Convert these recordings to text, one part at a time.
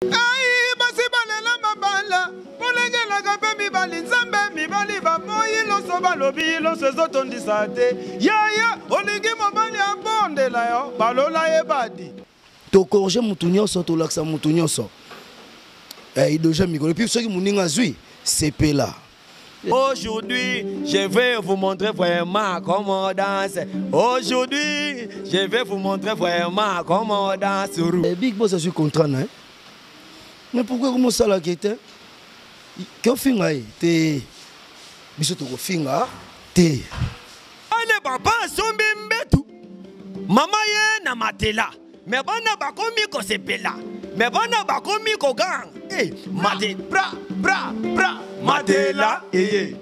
Aïe, basi balela mabala. Polengela kape mibali nzambe mibali ba moyi loso balobi loso zotondisate. Ya, olingi mobali abondela yo balola ebadi. To corriger mutunyoso to laksa mutunyoso. Il doit jamais et puis ceux qui m'ont zui, c'est là. Aujourd'hui, je vais vous montrer vraiment comment on danse. Aujourd'hui, je vais vous montrer vraiment comment on danse. Big Boss, je suis content, hein? Mais pourquoi comment ça la quête? Qu'est-ce que tu biso to finga te. Allez papa, sombi mbetu. Mama ye na matela. Mais bana bakomi ko sepela. Mais bana bakomi ko gang. Eh, mate bra matela eh.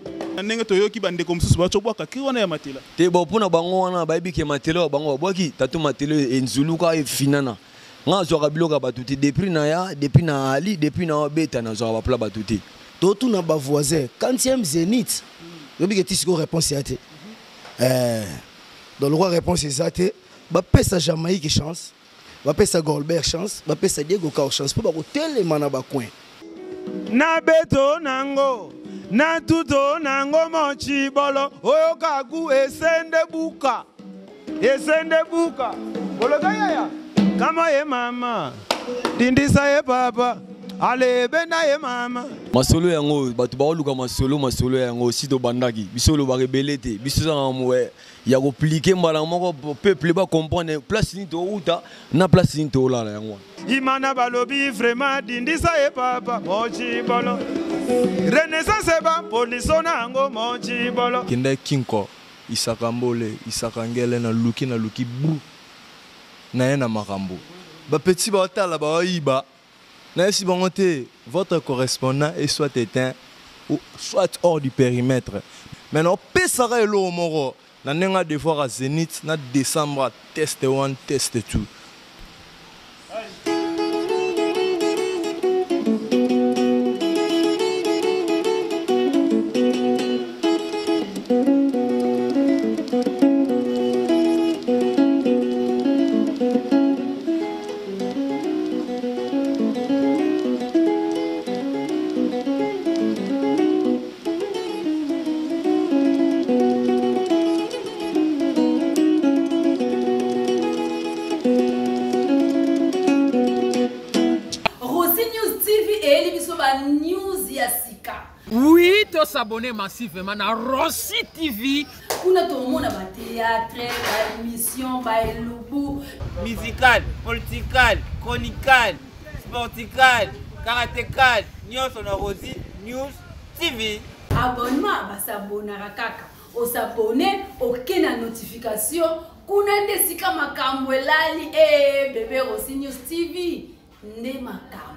Ndenge toyoki bande comme susu bacho bwaka ki wana ya matela. Te bo pona bango wana ba biki matela bango bwaki tatu matela enzuluka e finana. Nga zo ka biloka batuti depuis na Ali depuis na beta na zo ka pla batuti. Tout na ba voisin 40e zénith. Yobi que tisiko réponse ya te. Dans le roi réponse exacte, ba pesa Jamaïque chance. Va pesa Goldberg chance, va pesa Diego Cao chance pour ba telema na ba coin. Na beto nango, na tuto nango mochi bolo, oyo kagu esende buka. Bolo kaya kama ye mama, dindisa ye papa, ale bena ye mama. Masolo yango batu ba oluka masolo yango sito bandaki. Bisolo ba rebelete, biso za mwe ya ko pliquer mbala moko peuple ba comprendre place ni to uta na place ni to la yango. Imana balobi vraiment dindisa ye papa mochi bolo. Renaissance ba poliso nango mochi bolo. Kinde kinko isakambole isakangele na luki bu na yena makambo. Ba petit ba otala ba oyiba. Na si bonté votre correspondant est soit éteint ou soit hors du périmètre. Maintenant pesara elo moro na nenga devoir à Zénith na décembre test 1 test 2. Oui, tu s'abonner massivement à Rossi TV. On a tout le monde à théâtre, à émission, à lobo. Musical, political, chronical, sportical, karatécal, news on Rossi News TV. Abonnement à s'abonner à kaka. On s'abonner, aucune notification. Kuna ndesika makambo elali bébé Rossi News TV. Ne makambo.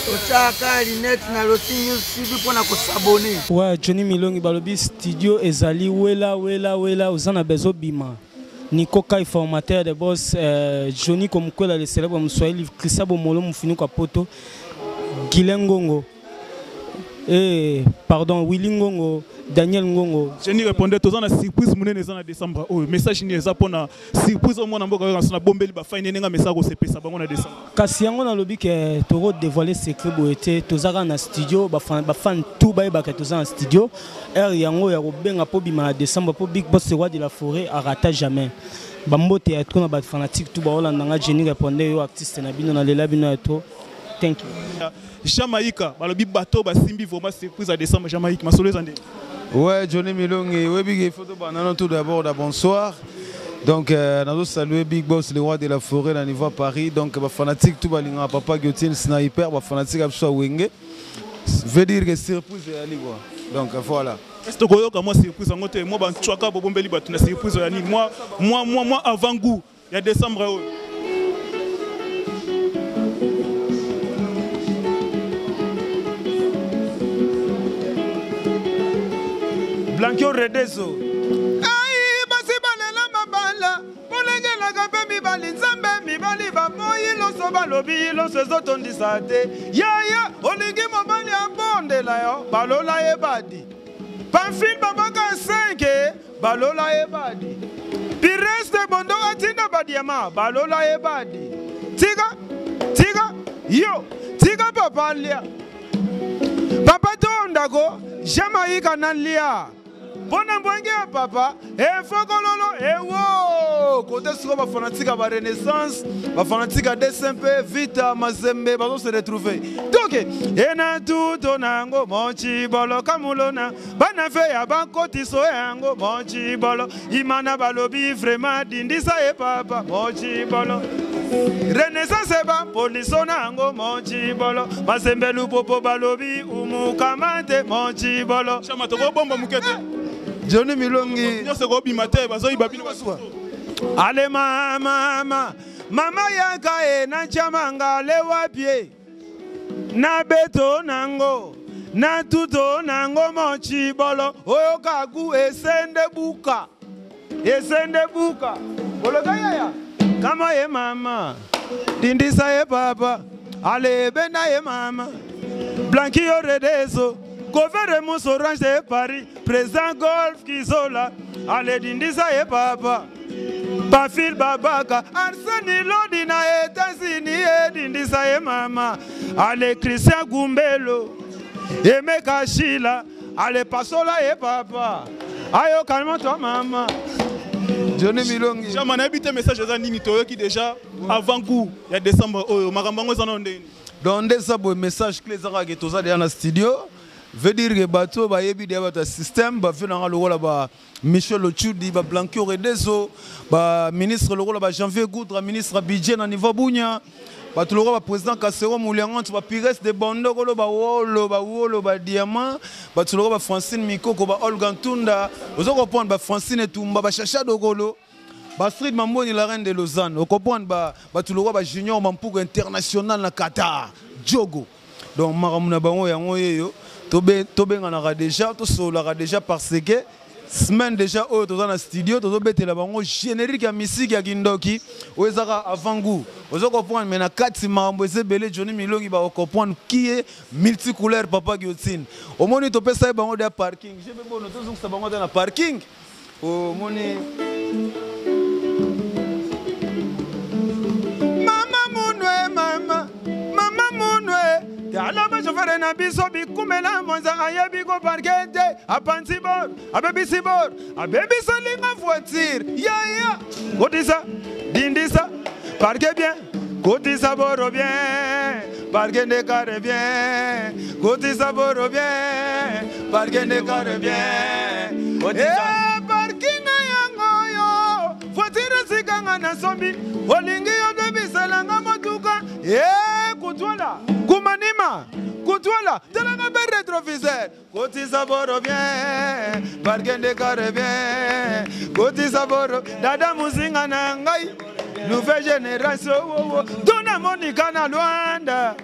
Ochaka linette na Rossi News TV pour na ko s'abonner. Ouais, Johnny Milongi balobi studio ezali wela uzana bezo bima. Nico Kai formateur de boss Johnny comme quoi le célèbre Mswahili Christa Bomolo mfini kwa poto Gilengongo. Pardon, Willy Ngongo, Daniel Ngongo. Johnny répondait tous en surprise munene en décembre. Oh, message ni eza pona surprise au mona mboka na bombeli ba fine nenga message ko sepesa bango na décembre. Kasi yango na lobi ke toro dévoiler secret boete tozaka na studio ba fan tout ba ke tozaka na studio. Yango ya ko benga po bima na décembre po Big Boss roi de la forêt arrata jamais. Bambote ya trop na ba fanatique tout ba Holanda nga Johnny répondait yo artiste na bino na lela bino to. Thank you. Jamaïque, balobi bateau ba simbi vraiment surprise à décembre Jamaïque masolo zande. Ouais, Johnny Milongi, oui big photo banana tout d'abord bonsoir. Donc nous saluer Big Boss le roi de la forêt à niveau Paris. Donc ba fanatique tout balinga papa Gyotin sniper ba fanatique absolu wenge. Veut dire que surprise ali quoi. Donc voilà. Est-ce que koyoka moi surprise ngote moi ban chwaka bobombeli batu na surprise ya ni moi avant goût il y a décembre. Blanquio Redezo. Aïe, basi balela mabala. Polengela kape mibali nzambe mibali ba moyi loso balobi loso zotondisate. Ya, olingi mobali abondela yo balola ebadi. Pamphile babaka 5 balola ebadi. Pires de bondo atinda badiama balola ebadi. Tiga Yo, tika papa lia. Papa tondako, Jamaïca nan lia. Bona mbwenge ya papa, fokololo, wo. Côté sur ma fanatique à la Renaissance, ma fanatique à DSMP, Vita, Mazembe, va se retrouver. Donc, ena tout onango, monchi bolo, kamulona, banafe ya banko tiso yango, monchi bolo, imana balobi, vraiment, dindisa e papa, monchi bolo. Renaissance eba, polisona yango, monchi bolo, Mazembe lupopo balobi, umukamante, monchi bolo. Chamatoko bomba mukete. Johnny Milongi. Ale mama yaka na chamanga le wapie na beto nango na tuto nango mochi bolo oyo kagu esende buka bolo kaya kama ye mama dindisa ye papa ale benda ye mama Blanqui Redezo Gouverneur Orange de Paris, président Golf Kizola, allez dindisa et papa, Bafil Babaka, Arseni Lodina États-Unis et dindisa et maman, allez Christian Gumbelo, et Meka Shila, allez Pasola et papa, ayo calme-toi maman. Johnny Milongi. J'ai habité message à Ninito qui déjà avant coup, il y a décembre, Marambango Zanonde. Dans décembre, message clé Zara qui est dans le studio. Veut dire que bateau ba yebi de ba système ba fait dans le rôle ba Michel Ochudi ba Blanqui Redezo ba ministre le rôle ba Janvier Goudra ministre budget na niveau Bunya ba tout le rôle ba président Kasero Mouliangant ba Pires de Bondo ko ba wolo ba diamant ba tout le rôle ba Francine Mikoko ba Olga Ntunda ozo comprendre ba Francine Tumba ba Chacha Dogolo ba Street Mamboni la reine de Lausanne o comprendre ba tout le rôle ba Junior Mampugo international na Qatar Diogo donc maramuna bango yango yeyo Tobé on a déjà, tout ça déjà parce que semaine déjà au dans le studio, tout bête la bango générique à musique à Gindoki, où est avant goût. Vous comprendre mais na 4 mambozé belé Johnny Milongi va comprendre qui est multicouleur papa Giotine. Au moins tu peux ça bango de parking. J'ai bien bon tout ça bango dans parking. Au moins Alama chauffeur na biso bikumela monza ayebi ko parkete apansi bor abebi sibor abebi salinga voiture ya kotisa dindisa parke bien kotisa boro bien parke de carré bien kotisa boro bien parke de carré bien kotisa parking yango yo voiture sikanga na sombi olingi yo bebi salanga motuka kutwala kumanima kutwala telanga be rétroviseur kotisa boro bien parkende carré bien kotisa boro dada muzinga na ngai nouvelle génération dona monika na Luanda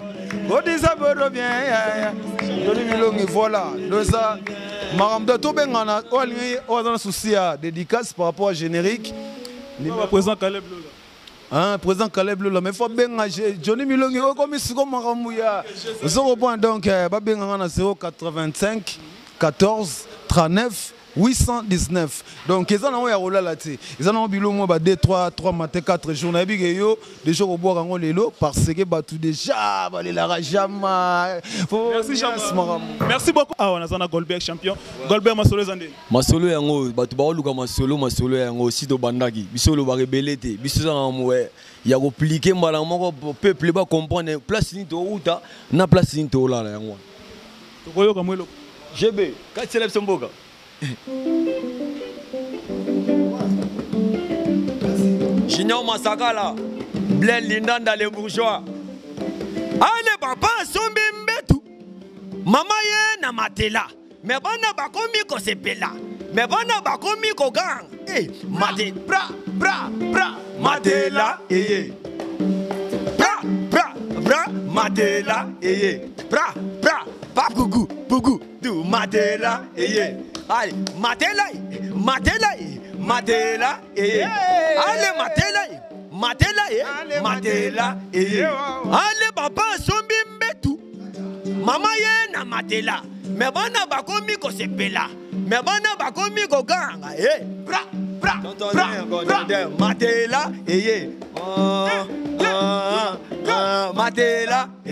kotisa boro bien Johnny Milongi voilà donc ça maramdo to bengana o dans souci à dédicace par rapport à générique président Caleb Lola. Hein, président Caleb Lola, mais il faut bien Johnny Milongi, comme si comme Maramouya. Vous avez donc 085 14 39 819. Donc ils ont un là ils ont bilou 3 matin 4 jours na bigeyo déjà au boire en lelo parce que tout déjà la rajama. Merci beaucoup. Ah on a Goldberg champion. Goldberg masolo zande. Masolo yango batu ba luka masolo yango si do bandaki. Biso lo ba rebelete. Biso za mwe ya ko pliquer mbala moko peuple ba comprendre place ni to uta na place ni to la yango. To koyo kamwelo. GB, ka célèbre Somboga. Junior Masakala, Blaine Lindanda les bourgeois. Allez papa sombi mbetu. Mama ye na matela. Me bana bakomi ko sepela. Me bana bakomi ko gang. Mate bra matela bra matela bra pap gugu du matela Allez, matela, allez, matela, allez, papa, sombi mbetu. Mama ye na matela. Me bana bakomi ko sepela. Me bana bakomi ko ganga. Matela, Matela. 1,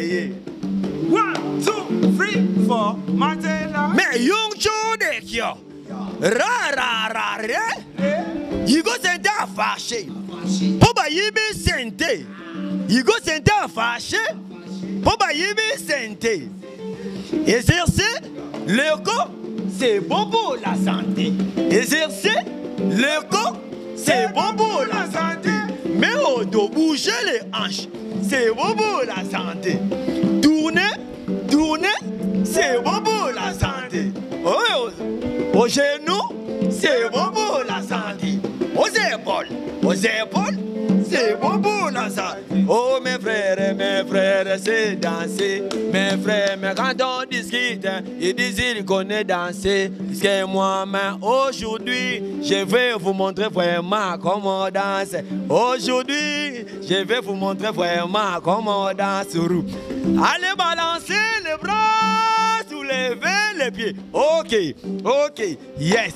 2, 3, 4, Matela. Mais young chode kyo. Ra. You go sente a fâché. Poba yibi sente. You go sente a fâché. Poba yibi sente. Exercer le corps, c'est bon pour la santé. Exercer le corps, c'est bon pour la santé. Mais on doit bouger les hanches, c'est bon pour la santé. Tourner, c'est bon pour la santé. Aux genoux, c'est bon pour la santé. Aux épaules, c'est bon pour la santé. Oh mes frères, c'est danser. Mes frères, mais quand on discute, ils disent qu'ils connaissent danser. Parce que moi-même, aujourd'hui, je vais vous montrer vraiment comment danser. Aujourd'hui, je vais vous montrer vraiment comment danser. Allez balancer les bras, soulever les pieds. Ok, yes.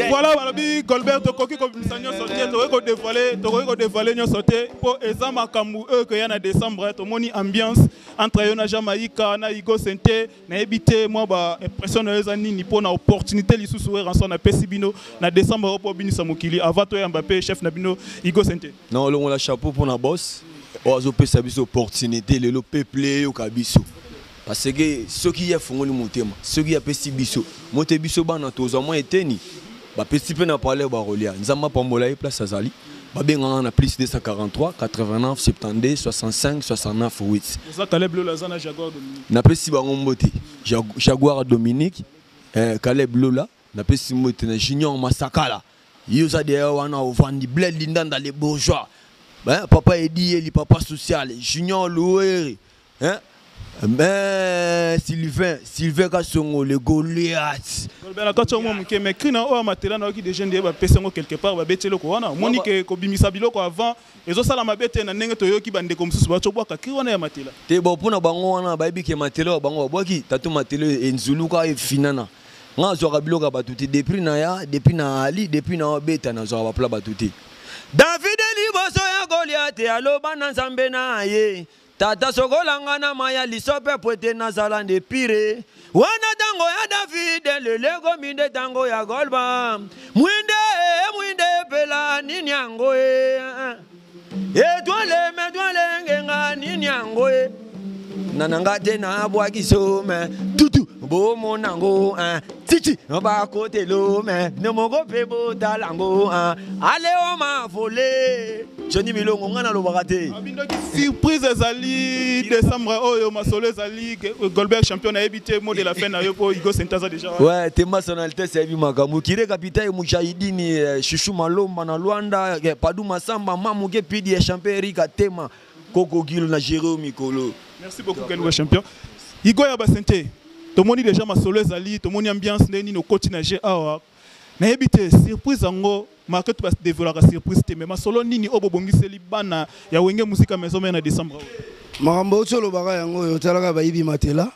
Voilà, Balobi, Golbert, Tokoki, Komisanyo Sauté, Toko dévoilé, Nyo Sauté, pour Ezama Kamou, que y a en décembre, to moni ambiance entre Yona Jamaïka, na Igo Sente, na ebité, moi, bah, impression de Ezani, ni pour na opportunité, li sous-soué, rançon na Pesibino, na décembre, pour Bini Samokili, avant toi, Mbappé, chef Nabino, Igo Sente. Non, on a chapeau pour la boss, on a opé sa opportunité, le peuple au Kabiso. Parce que ceux qui font le monter, ceux qui appellent Sibiso, monter Biso, ban à tous, au moins, été ni. Bah petit peu n'a parlé barolia nzamba pambola e place azali ba benga na plus 243 89 72 65 69 8 ça Caleb Lola zana Jaguar Dominique na pesi bango mbote Jaguar Dominique Caleb Lola na pesi mbote na Junior Masakala yoza de wana ovandi bled lindanda les bourgeois papa Edi eli papa social Junior Loueri mais Sylvain Kassongo le Goliath. Golbert quand tu m'as mais crina o matela na ki des jeunes ba pesengo quelque part ba betelo ko wana monique ko bimisa biloko avant ezo sala mabete na ndenge to yoki bande ko mususu ba chobwaka ki wana ya matela. Te bo pona bango wana ba biki matela bango bwaki tatu matela enzuluka e finana. Nga zo ka biloko batuti depuis na Ali depuis na beta na zo ba pla batuti. David liboso ya Goliath aloba na Nzambe na ye. Tata Sogolanga na maya lisope poete na zalande pire. Wana tango ya David le lego minde tango ya Golba. Mwinde pela nini yango Edwale medwale ngenga nini yango Nananga te na bwakiso me tutu bo monango titi ba kote lo me ne mogo pe bo talango ale o ma volé Johnny Milongo ngana lo bakate surprise ezali décembre oyo masolo ezali Golbert champion a évité mot de la fin na yo po Igo Sentaza déjà ouais te nationalité c'est bi makamu kire capitaine mujahidini Chouchou Malomba na Luanda Padu Masamba mamuke pidi champion Erika Tema Koko Gilo na Jérôme Mikolo. Merci beaucoup Kelou champion. Igo ya Basente. To moni déjà ma solo ezali, to moni ambiance ndeni no coach na awa. Na ebité surprise ngo market to développer la surprise te mais ma solo nini obobongiseli bana ya wenge musique maison mais na décembre. Marambo cholo baka yango yo talaka bayibi matela.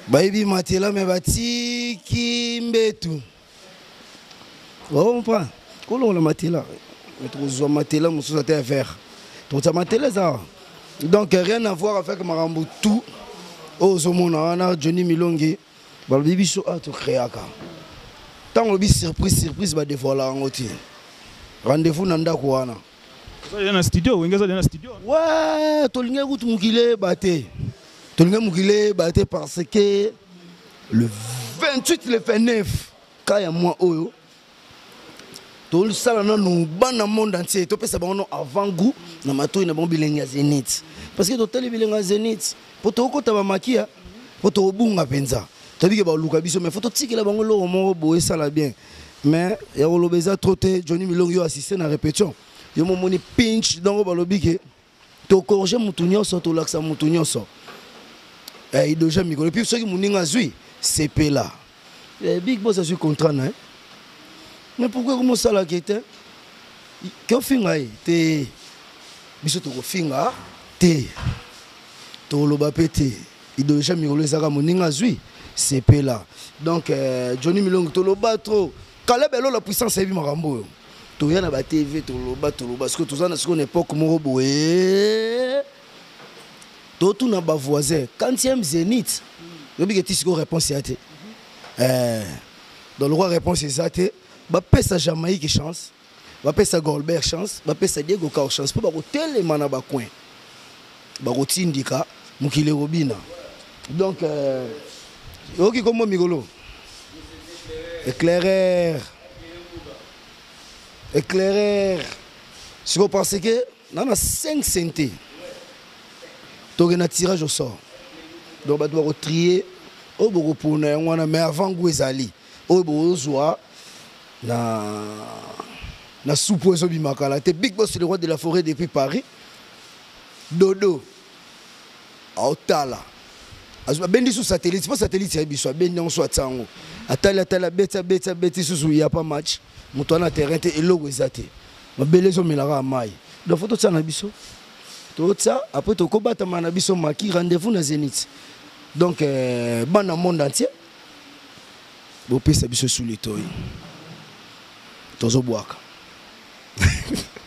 Bayibi matela mais bati kimbetu. On prend. Kolo la matela. Mais tu matela mususa te vert. Donc ça matela ça. Donc rien à voir avec Marambo tout. Oh Zomona ana Johnny Milongi. Ba bibi so ato créaka. Tant le surprise ba dévoiler en oti. Rendez-vous nanda ko wana. Ça y a un studio, wengeza dans studio. Ouais, tolinga kutu mukile baté. Tolinga mukile baté parce que le 28 le 29 kaya moi oyo. Tol sala na no bana monde entier to pesa bango avant goût na mato na bon bilenga Zenith. Parce que total bilenga Zenith pour to ko taba makia pour to bunga penza. Tabi ke ba luka biso mais photo tikela bango lo mo boye sala bien. Mais ya olobeza troté Johnny Milongi yo assisté na répétition. Yo mo moni pinch donc ba lobike to corriger mutu nyonso to laksa mutu nyonso. Il doit me connaître. Puis ceux qui m'ont dit c'est là. Big Boss a su contrat hein. Mais pourquoi comment ça la quête? Que finga te biso to finga te to loba pété. Il doit jamais me connaître moninga zui c'est là. Donc Johnny Milongi to loba trop. Caleb la puissance est Marambo. toya na ba TV toloba parce que tous en une époque moko boye tout na ba voisin 40e Zénith yobi que tisiko réponse yate dans le roi réponse ezate ba pesa Jamaïque chance ba pesa Goldberg chance ba pesa Diego Kao chance pour ba ko telema na ba coin ba ko tindika mukile robina donc yoki comme migolo éclaireur si vous pensez que dans 5 centimes tu as un tirage au sort donc tu dois trier au bureau pour mais avant Gouezali au bureau zoa na soupozo bimakala te Big Boss le roi de la forêt depuis Paris dodo aotala bendi sous satellite pas satellite ya biso bendi on soit tango atala beta sous ya pas match moto na terrain te eloko ezate mabele zo melaka mai donc photo tsana biso to tsa après to ko bata mana biso maki rendez-vous na Zénith donc bana monde entier bo pesa biso sous les toy tozo boaka.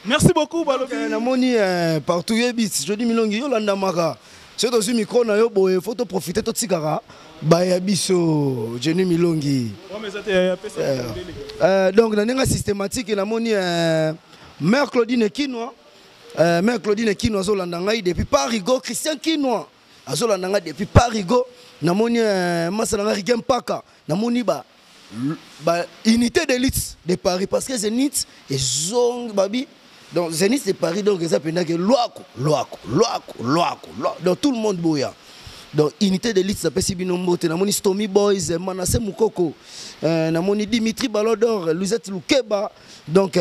Merci beaucoup Balobi. Na moni partout yebit je dis milongi yo landa maka c'est dans un micro na yo boye photo profiter to tsikara ba ya biso Jenny Milongi. Donc na nenga systématique na moni mère Claudine Kinois zo landa ngai depuis Parigo Christian Kinois azo landa ngai depuis Parigo na moni masala ngai Gempaka na moni ba unité d'élite de Paris parce que Zénith et zong babi. Donc Zénith de Paris donc ça pendant que loako donc tout le monde boya donc unité d'élite ça peut si binombo te namoni Stomy Boys Manassé Moukoko namoni Dimitri Balodor Louisette Loukeba donc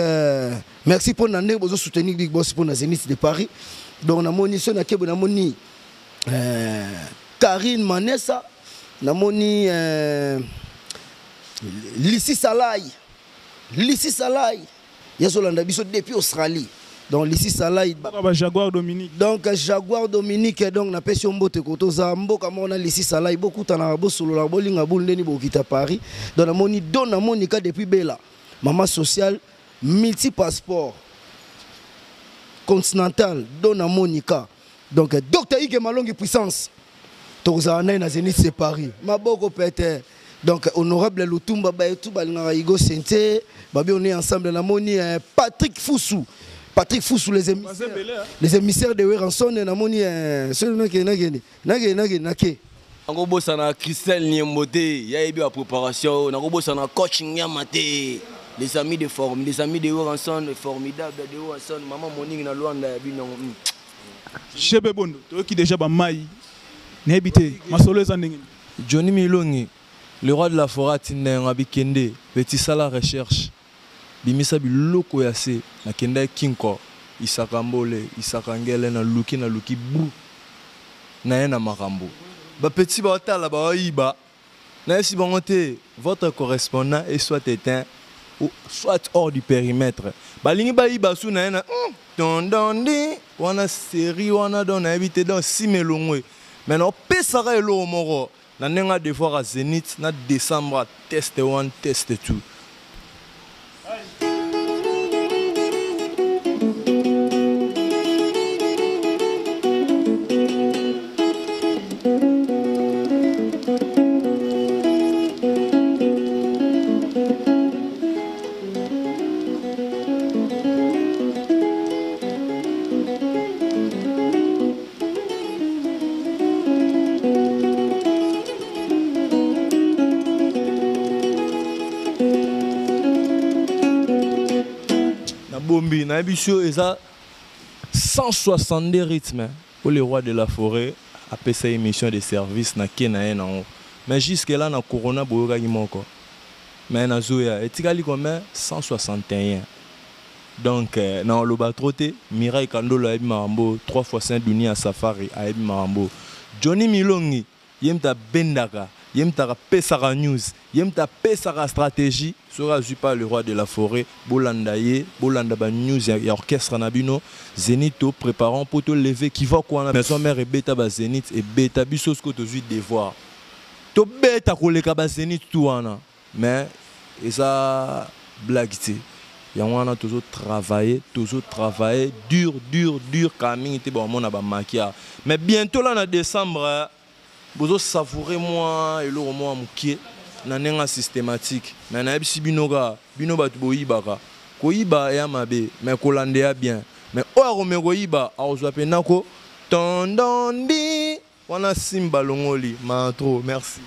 merci pour nande bozo soutenir Big Boss pour na Zénith de Paris donc namoni sona kebo namoni Karine Manessa namoni Lissi Salai Yazolanda biso depuis Australie. Donc Lissi Salai Jaguar Dominique. Donc Jaguar Dominique donc na pesi mbote koto za mboka mona Lissi Salai beaucoup tana bosolo la bolinga bulndeni bokita Paris. Donc na moni dona monika depuis Bella. Maman sociale multi passeport continental dona monika. Donc docteur Ike Malongi puissance. Toza na Zénith c'est Paris. Maboko pete. Donc honorable Lutumba Bayetou Balingara Igo Sente babi on est ensemble na moni Patrick Foussou les émissaires de Weranson na moni nake Nango bossa na Christelle Niembote ya ebi wa préparation nango bossa na coaching ya maté les amis de Weranson formidable de Weranson maman Monique na Luanda ya bino Chebe Bondo to ki déjà ba mai na habité masolo ezandenge Johnny Milongi le roi de la forêt tinenga bikende petit sala recherche bimisa biloko yase na kenda kinko isakambole isakangele na luki bu na na makambo ba petit ba tala ba iba na si bongote votre correspondant est soit éteint ou soit hors du périmètre balingi ba iba su na tondondi wana série wana don invité dans 6 melongwe mais no pesara elo moro na nenga devoir à Zénith na décembre test 1 test 2 Bombi na biso eza 162 rythmes pour le roi de la forêt après sa émission de service na Kenya na mais jusque là na corona boyoka moko mais na zoya etikali comme 161 donc na loba troté Mirai Kandolo a Marambo 3 fois Saint Denis à Safari a Marambo Johnny Milongi yemta bendaka yemta pesara news yemta pesara stratégie sera pas le roi de la forêt bolandaye bolanda ba news ya orchestre nabino Zénith préparant pour te lever qui va quoi na maison mère et beta ba Zénith et beta biso ce que tu veux devoir to beta koleka ba Zénith tout wana mais eza blague yango wana travailler dur kaming te ba mona ba maquillage mais bientôt là en décembre bozo savourer moi eloko moi mukie na nenga systématique mais na yebisi bino batu boyibaka koyiba ya mabe mais kolandea bien mais oya komekoyiba akozwa pe nako tondondi wana simba longoli ma trop merci.